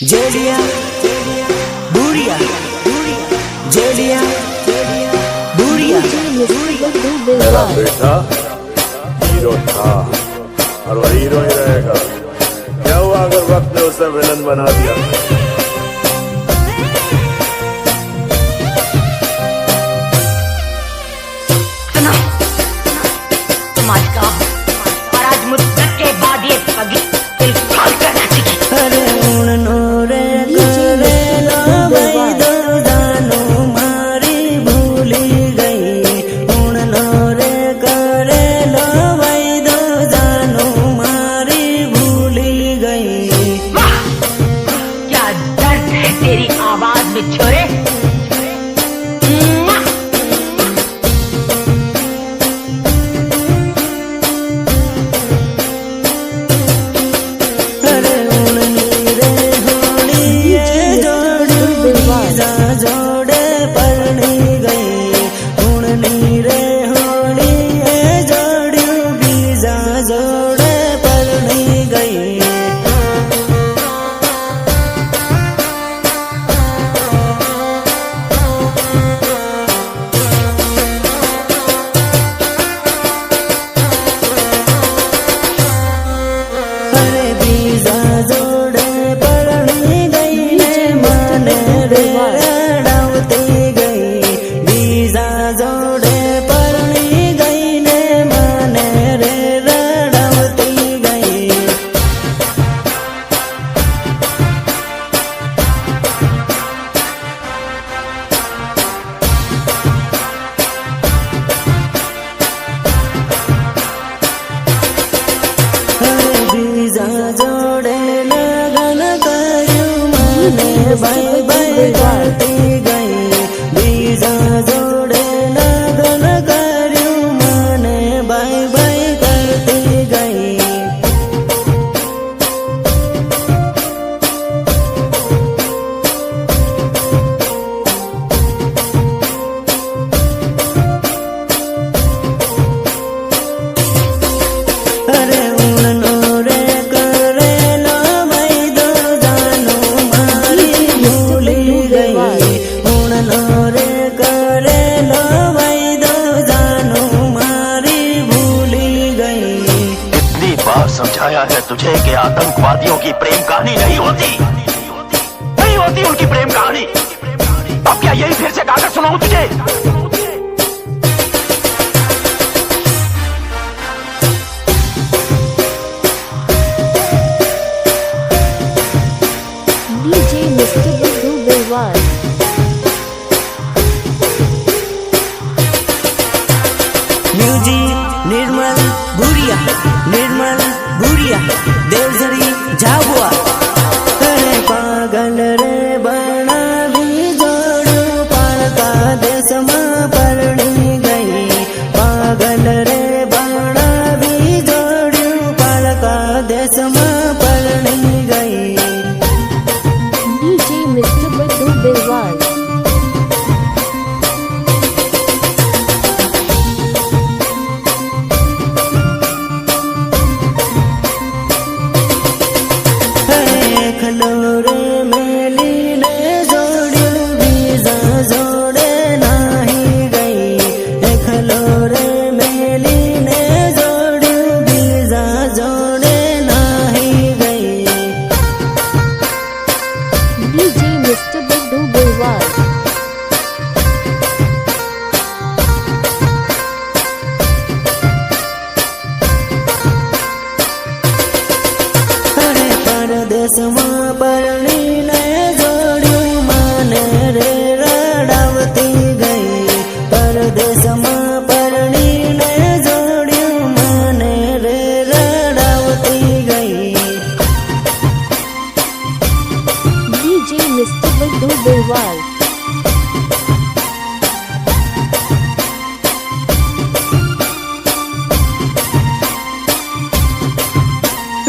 जेलिया बुढ़िया जेलिया बुढ़िया मेरा बेटा हीरो था और वो हीरो ही रहेगा। क्या हुआ अगर वक्त ने उसे विलन बना दिया? सुनो, तुम आज का हो और आज मुद्दत के बाद ये पगी दिल फाड़ कर नाचेगी। अरे उड़नो रे करे लो भाई दो जानो मारी भूली गई। उड़नो रे करे लो भाई दो जानो मारी भूली गई। वाह, क्या दर्द है तेरी आवाज में छोरे। अरे उड़नी रे होड़ी ये जोड़ी वीजा जोड़े परनी गई। उड़नी रे होड़ी ये जोड़ी वीजा जोड़े परनी गई। अरे वीजा जोड़े परनी गई ने माने रे रड़ावती गई। वीजा जोड़े परनी गई ने माने रे रड़ावती गई। अरे वीजा जोड़े लगन करू माने बाई बाई करती गई। वीजा जोड़े लगन करू माने बाई बाई करती गई। अरे उड़नो रे करे लो भाई दो जानो मारी भूली गई। उड़नो रे करे लो भाई दो जानो मारी भूली गई। कितनी बार समझाया है तुझे कि आतंकवादियों की प्रेम कहानी नहीं होती, नहीं होती उनकी प्रेम कहानी। अब क्या यही फिर से गाकर सुनाऊं तुझे? DJ Mr. Buddhu Bilwal. Music Nirmal Budhiya Devjhari Jhabua. अरे पागल रे बना भी जोड़ू पालका देश में परनी गई। पागल रे बना भी जोड़ू पालका देश में परनी गई। DJ Mr. Buddhu Bilwal. खलोरे मेली ने जोड़ू वीजा जोड़े नाही गई। खलोरे मेली ने जोड़ू वीजा जोड़े नाही गई। DJ Mr. Buddhu Bilwal. अरे परदेश में परनी ने जोड़ू माने रे रड़ावती गई। परदेश में परनी ने जोड़ू माने रे रड़ावती गई। DJ Mr. Buddhu Bilwal.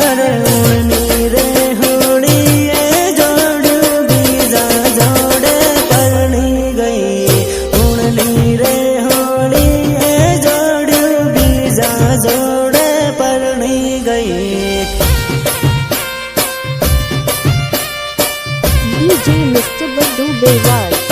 अरे उड़नी रे होड़ी ये जोड़ू वीजा जोड़े परनी गई। उड़नी रे होड़ी ये जोड़ू वीजा जोड़े परनी गई। DJ Mr. Baddu Bilwal.